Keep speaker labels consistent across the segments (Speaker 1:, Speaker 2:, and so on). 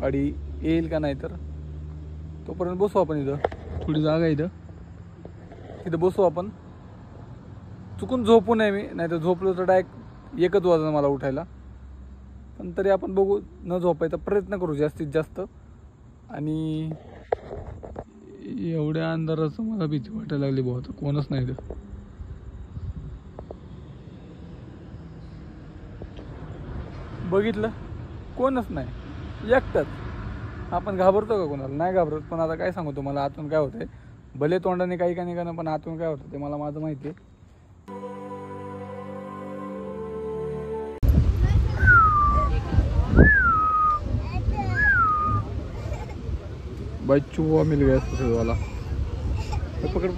Speaker 1: गाडी येईल का नाही तर तोपर्यंत बसू आपण इथं. थोडी जागा आहे इथं बसू आपण. चुकून झोपू नये मी, नाही तर झोपलो तर डायरेक्ट एकच वाजता मला उठायला. पण तरी आपण बघू, न झोपायचा प्रयत्न करू जास्तीत जास्त. आणि एवढ्या अंधाराचं मला भीती वाटायला लागली बहुत. कोणच नाही इथं. बघितलं कोणच नाही, एकटाच. आपण घाबरतो का कोणाला? नाही घाबरत. पण आता काय सांगू तुम्हाला, आतून काय होतंय. भले तोंडाने काही का निघाणं, पण आतून काय होतं ते मला माझं माहिती आहे. भाई चूहा मिल गया सफेद वाला. पकड़.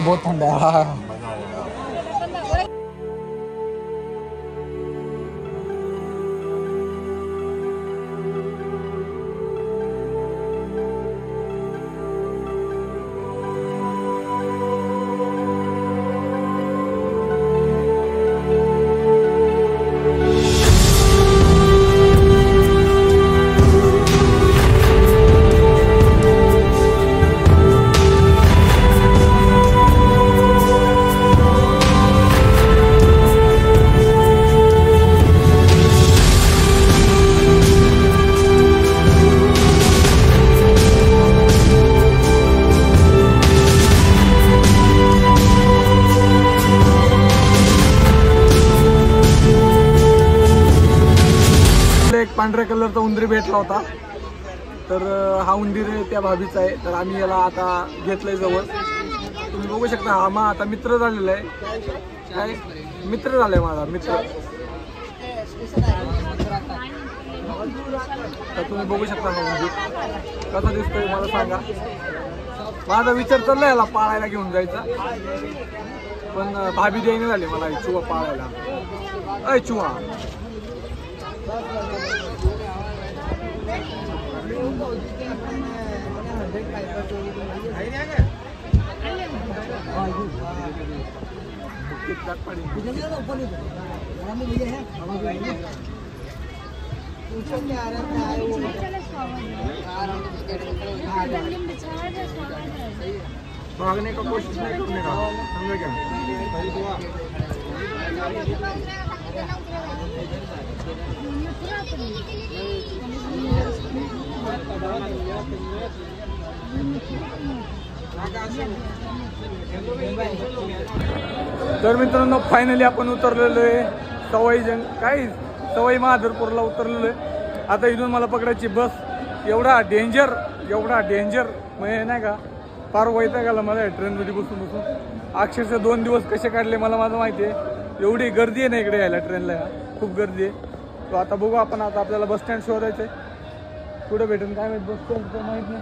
Speaker 1: बहुत ठंडा है. पांढऱ्या कलरचा उंदीर भेटला होता. तर हा उंदीर त्या भाभीचा आहे. तर आम्ही याला आता घेतलंय जवळ. तुम्ही बघू शकता, हा मा आता मित्र झालेला आहे. काय मित्र झालाय माझा मित्र. तर तुम्ही बघू शकता हा उंदीर कसा दिसतोय मला सांगा. माझा विचार चाललाय याला पाळायला घेऊन जायचा, पण भाभी द्यायने झाली मला चुहा पाळायला. अय चुहा. भागने का कोशिश नहीं करने का, समझे क्या? तर मित्रांनो फायनली आपण उतरलेलो आहे सवाई माधरपूरला उतरलेलो आहे. आता इथून मला पकडायची बस. एवढा डेंजर म्हणजे नाही का, फार वैताग आला मला ट्रेनमध्ये बसून अक्षरशः 2 दिवस कसे काढले मला माझं माहिती आहे. एवढी गर्दी आहे ना इकडे यायला ट्रेनला, खूप गर्दी आहे. तो आता बघू आपण. आता आपल्याला बस स्टँड शोधायचं आहे. कुठे भेटेल काय माहिती, बस स्टँड तर माहीत नाही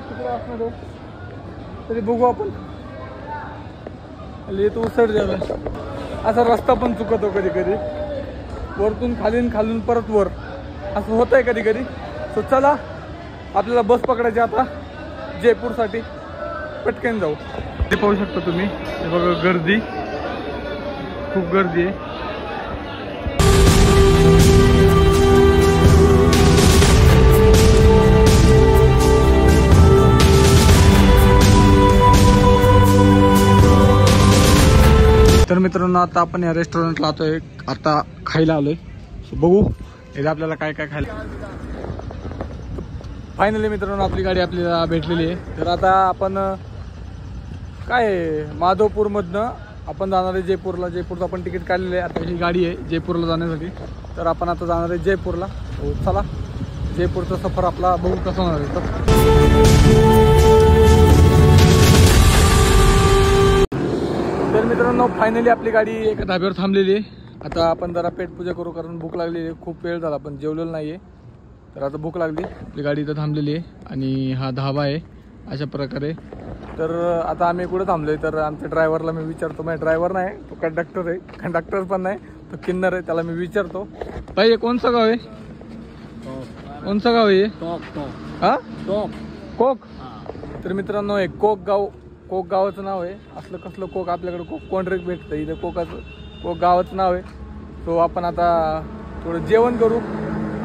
Speaker 1: कुठे असणार. तरी बघू आपण. येतो उसड झाला असा रस्ता पण चुकतो कधी कधी. वरतून खालून परत वर असं होत आहे कधी कधी. सो चला आपल्याला बस पकडायची आता जयपूरसाठी. पटकन जाऊ. ते पाहू शकता तुम्ही, हे बघा गर्दी, खूप गर्दी आहे. तर मित्रांनो आता आपण या रेस्टॉरंटला आलोय, आता खायला आलोय. सो बघू इथे आपल्याला काय काय खायला. फायनली मित्रांनो आपली गाडी आपल्याला भेटलेली आहे. तर आता आपण काय माधवपूरमधनं आपण जाणार आहे जयपूरला. जयपूरचं आपण तिकीट काढलेलं आहे. आता ही गाडी आहे जयपूरला जाण्यासाठी. तर आपण आता जाणार आहे जयपूरला. हो चला, जयपूरचा सफर आपला बघू कसा होणार आहे. तर मित्रांनो फायनली आपली गाडी एका धाब्यावर थांबलेली आहे. आता आपण जरा पेटपूजा करू, कारण भूक लागलेली आहे. खूप वेळ झाला पण जेवलेलं नाही आहे. तर आता भूक लागली. आपली गाडी इथं थांबलेली आहे आणि हा धाबा आहे अशा प्रकारे. तर आता आम्ही कुठे थांबलोय, तर आमच्या ड्रायव्हरला मी विचारतो. माझ्या ड्रायव्हर नाही, तो कंडक्टर आहे. कंडक्टर पण नाही, तो किन्नर आहे, त्याला मी विचारतो. पाहिजे कोणचं गाव आहे, कोणचं गाव आहे? हा कोक. तर मित्रांनो हे कोक गावाचं नाव आहे. असलं कसलं कोक आपल्याकडे कोक कोंडरेक भेटतं, इथं कोक गावाचं नाव आहे. सो आपण आता थोडं जेवण करू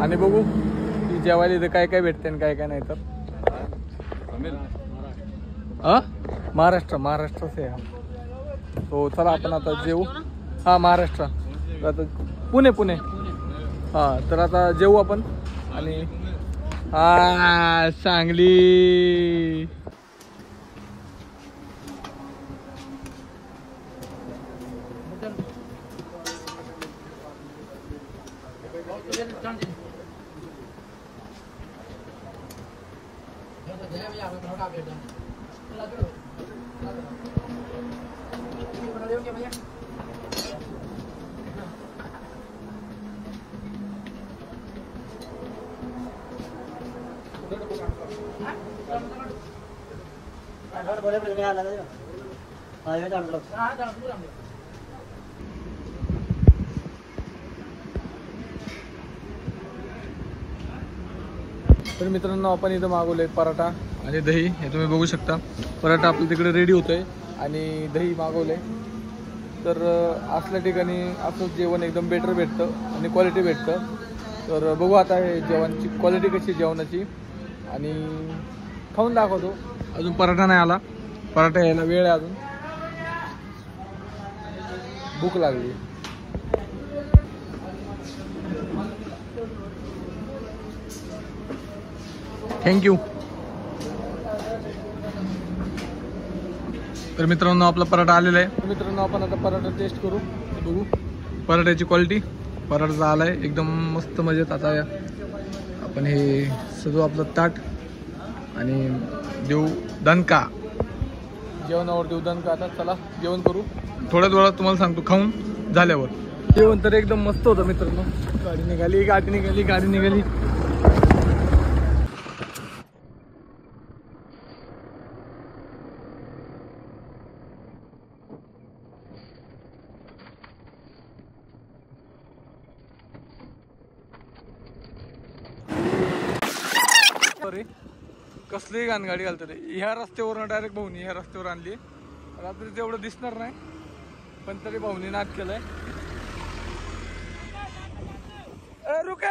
Speaker 1: आणि बघू की जेवायला इथं काय काय भेटते आणि काय काय नाही. तर महाराष्ट्राचं आहे. सो चला आपण आता जेवू. हा महाराष्ट्र, आता पुणे. हा तर आता जेवू आपण. आणि हा सांगली. तर मित्रांनो आपण इथं मागवले पराठा आणि दही. हे तुम्ही बघू शकता. पराठा आपल्या तिकडे रेडी होतोय आणि दही मागवले. तर असल्या ठिकाणी असं जेवण एकदम बेटर भेटतं आणि क्वालिटी भेटतं. तर बघू आता हे जेवणाची क्वालिटी कशी जेवणाची आणि खाऊन दाखवतो. अजून पराठा नाही आला, पराठा यायला वेळ आहे अजून. भूक लागली. थँक्यू. तर मित्रांनो आपला पराठा आलेला आहे. तर मित्रांनो आपण आता पराठा टेस्ट करू, बघू पराठ्याची क्वालिटी. पराठा आलाय एकदम मस्त मजेत. आता आपण हे सजू आपलं ताट आणि देऊ दणका. जेवणावर देऊ दणका. आता चला जेवण करू. थोड्याच वेळात तुम्हाला सांगतो खाऊन झाल्यावर. जेवण तर एकदम मस्त होतं मित्रांनो. गाडी निघाली. कसली घाण गाडी घालतो रे. ह्या रस्त्यावरून डायरेक्ट भाऊनी ह्या रस्त्यावर आणली. रात्री तेवढं दिसणार नाही पण तरी भाऊनी नाद केलाय. रुका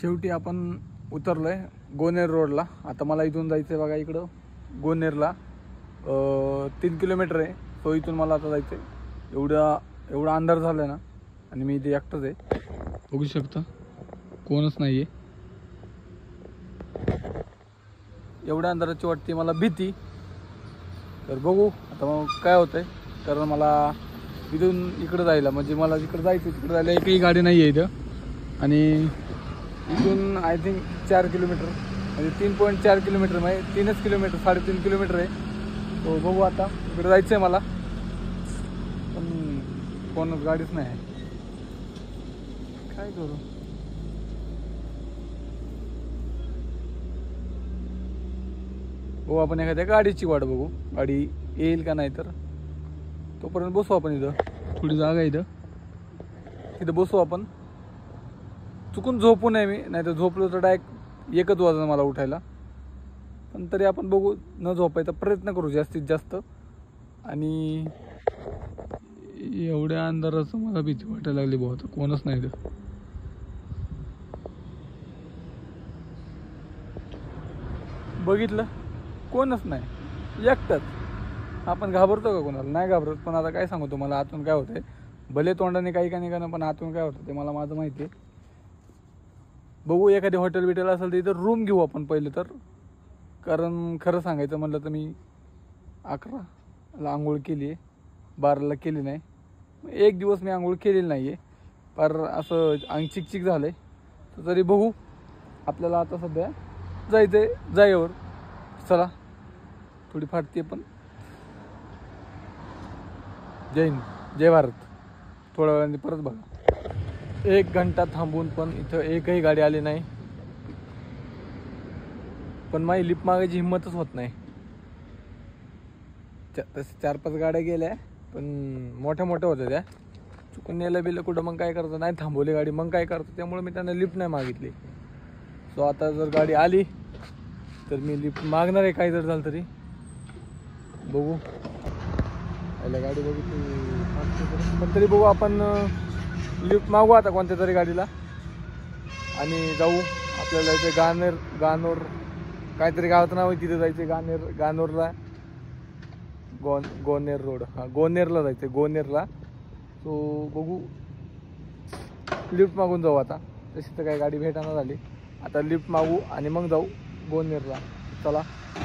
Speaker 1: शेवटी आपण उतरलोय गोनेर रोडला. आता मला इथून जायचं आहे बघा इकडं गोनेरला. 3 किलोमीटर आहे. सो इथून मला आता जायचं आहे. एवढा अंधार झाला आहे ना आणि मी इथे एकटाच आहे. बघू शकता कोणच नाही आहे. एवढ्या अंधाराची वाटते मला भीती. तर बघू आता मग काय होतंय. कारण मला इथून इकडं जायला म्हणजे मला जिकडं जायचं तिकडं जायला एकही गाडी नाही आहे इथं. आणि इथून आय थिंक 4 किलोमीटर म्हणजे 3.4 किलोमीटर म्हणजे 3च किलोमीटर 3.5 किलोमीटर आहे. तो बघू आता इकडे जायचं आहे मला पण कोणच गाडीच नाही आहे. काय करू. हो आपण एखाद्या गाडीची वाट बघू. गाडी येईल का नाही तर तोपर्यंत बसू आपण. इथं थोडी जागा आहे इथं बसू आपण. चुकून झोपू नये मी, नाही तर झोपलो तर डायरेक्ट 1च वाजता मला उठायला. पण तरी आपण बघू न झोपायचा प्रयत्न करू जास्तीत जास्त. आणि एवढ्या अंधाराचं मला भीती वाटायला लागली बहुत. कोणच नाही तर बघितलं कोणच नाही एकटाच. आपण घाबरतो का कोणाला. नाही घाबरत. पण आता काय सांगू तुम्हाला आतून काय होतंय. भले तोंडाने काही का निघाणं पण आतून काय होतं ते मला माझं माहिती आहे. बघू एखादी हॉटेल बिटेल असेल तर इथं रूम घेऊ आपण पहिले तर. कारण खरं सांगायचं म्हटलं तर मी 11ला आंघोळ केली आहे, 12ला केली नाही. एक दिवस मी आंघोळ केलेली नाही आहे. पर असं अंग चिकचिक झालं आहे. तर तरी बघू. आपल्याला आता सध्या जायचं आहे जागेवर. चला थोडी फाटते पण. जय हिंद जय भारत. थोड्या वेळाने परत बघा. 1 घंटा थांबून पण इथं एकही गाडी आली नाही. पण माझी लिफ्ट मागायची हिंमतच होत नाही. तसे 4-5 गाड्या गेल्या पण मोठ्या होत्या त्या. चुकून नेलं बिलं कुठं मग काय करतं, नाही थांबवली गाडी मग काय करतं. त्यामुळे मी त्यांना लिफ्ट नाही मागितली. सो आता जर गाडी आली तर मी लिफ्ट मागणार आहे. काही जर झालं तरी बघू. याला गाडी बघितली पण तरी बघू आपण लिफ्ट मागू आता कोणत्या तरी गाडीला आणि जाऊ. आपल्याला जायचं गानोर काहीतरी गावाचं नाव आहे, तिथे जायचं गानोरला. गोनेर रोड, हां गोनेरला जायचं, गोनेरला. सो बघू लिफ्ट मागून जाऊ आता. तशी तर काही गाडी भेटायला झाली. आता लिफ्ट मागू आणि मग जाऊ गोनेरला. चला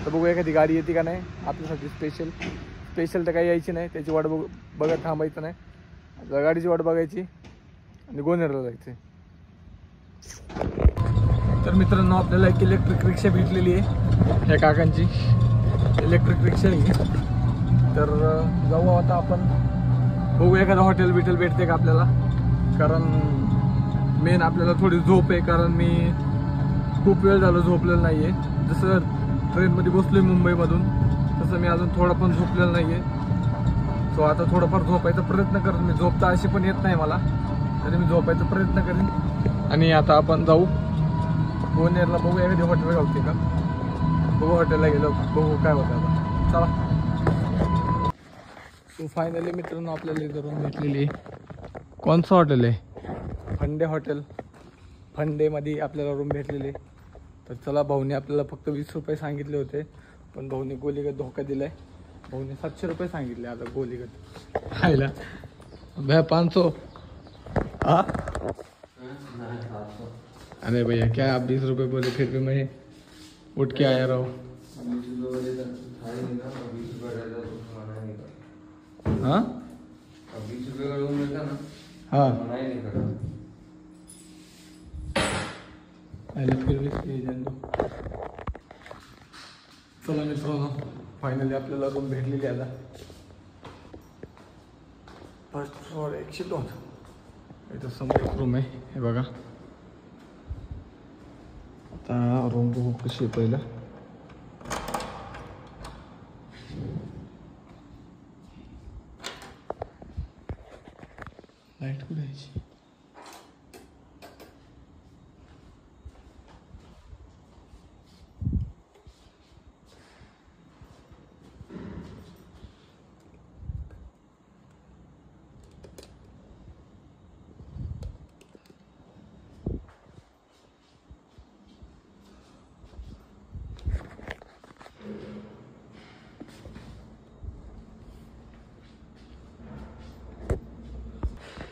Speaker 1: तर बघू एखादी गाडी येते का नाही आपल्यासाठी. स्पेशल तर काही यायची नाही, त्याची वाट बघत थांबायचं नाही. आता गाडीची वाट बघायची आणि गोनेरला जायचं. तर मित्रांनो आपल्याला एक इलेक्ट्रिक रिक्षा भेटलेली आहे ह्या काकांची. इलेक्ट्रिक रिक्षा आहे. तर जाऊ आता आपण. बघू एखादं हॉटेल भेटते का आपल्याला. कारण मेन आपल्याला थोडी झोप आहे. कारण मी खूप वेळ झालं झोपलेलं नाही आहे. जसं ट्रेनमध्ये बसलो आहे मुंबईमधून तसं मी अजून थोडं पण झोपलेलं नाही आहे. सो आता थोडंफार झोपायचा प्रयत्न करेन मी. झोपता अशी पण येत नाही मला, तरी मी झोपायचा प्रयत्न करेन. आणि आता आपण जाऊ गोनेरला. बघू एखादी हॉटेल गावते का. बघू हॉटेलला गेलो बघू काय होतं आता. चला. सो फायनली मित्रांनो आपल्याला इथं रूम भेटलेली आहे. कोणचं हॉटेल आहे? फंडे हॉटेल. फंडेमध्ये आपल्याला रूम भेटलेली. तर चला भाऊने आपल्याला फक्त 20 रुपये सांगितले होते पण भाऊने गोलीगत धोका दिलाय. भाऊने 700 रुपये सांगितले आता गोलीगत खायला. भैया 500. हाँ अरे भैया क्या आप 20 रुपये बोले फिर भी मैं उठ के आया रहा हूँ. हाँ
Speaker 2: 20 रुपये का रूम मिलता ना.
Speaker 1: हाँ
Speaker 2: मना ही नहीं करा.
Speaker 1: फिर भी चला मित्रांनो फायनली आपल्याला रूम भेटलेली आता. First floor 102. इथं समोर रूम आहे हे बघा. आता रूम बघू कशी आहे पहिलं. लाईट कुठे यायची.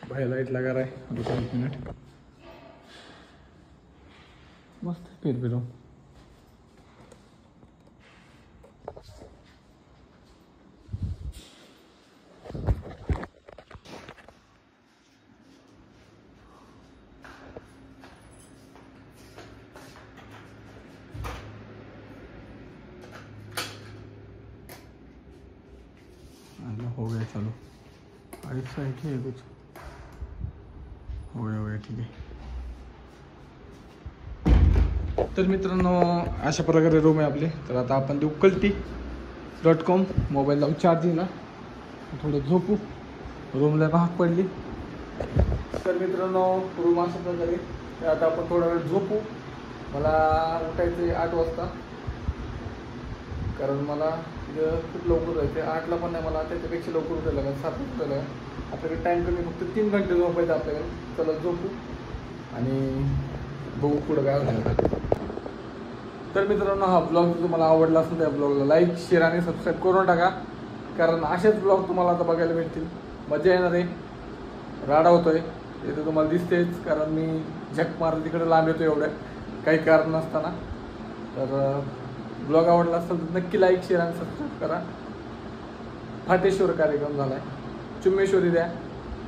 Speaker 1: भाई लाइट लगा रहा है. रुको 1 मिनट. मस्त फिर भी रूम. हो गया चलो. राइट साइड है कुछ हो गया ठीक आहे. तर मित्रांनो अशा प्रकारे रूम आहे आपली. तर आता आपण देऊ कल्टी.com. मोबाईल लावून चार्जिंगला थोडं झोपू. रूमला भाग पडली. तर मित्रांनो रूम अशा प्रकारे. तर आता आपण थोडा वेळ झोपू. मला उठायचं आहे 8 वाजता कारण मला खूप लवकर जायचं आहे. 8ला पण नाही मला त्याच्यापेक्षा लवकर उठायला लागेल. 7 उठायला लागेल. आपल्याकडे टाईम कमी फक्त 3 घंटे झोपायचं आपल्याकडे. चला झोपू आणि बघू पुढं काय होतं. तर मित्रांनो हा ब्लॉग जर तुम्हाला आवडला असेल त्या ब्लॉगला लाईक शेअर आणि सबस्क्राईब करून टाका. कारण असेच ब्लॉग तुम्हाला आता बघायला भेटतील. मजा येणार आहे. राडा होतोय इथे तुम्हाला दिसतेच कारण मी झक मारून तिकडे लांब येतो एवढ्या काही कारण नसताना. तर ब्लॉग आवडला असेल तर नक्की लाईक शेअर आणि सबस्क्राईब करा. फाटेश्वर कार्यक्रम झाला आहे. चुम्मेश्वरी द्या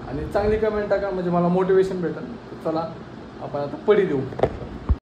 Speaker 1: आणि चांगली कमेंट टाका म्हणजे मला मोटिवेशन भेटेल. चला आपण आता पडी देऊ.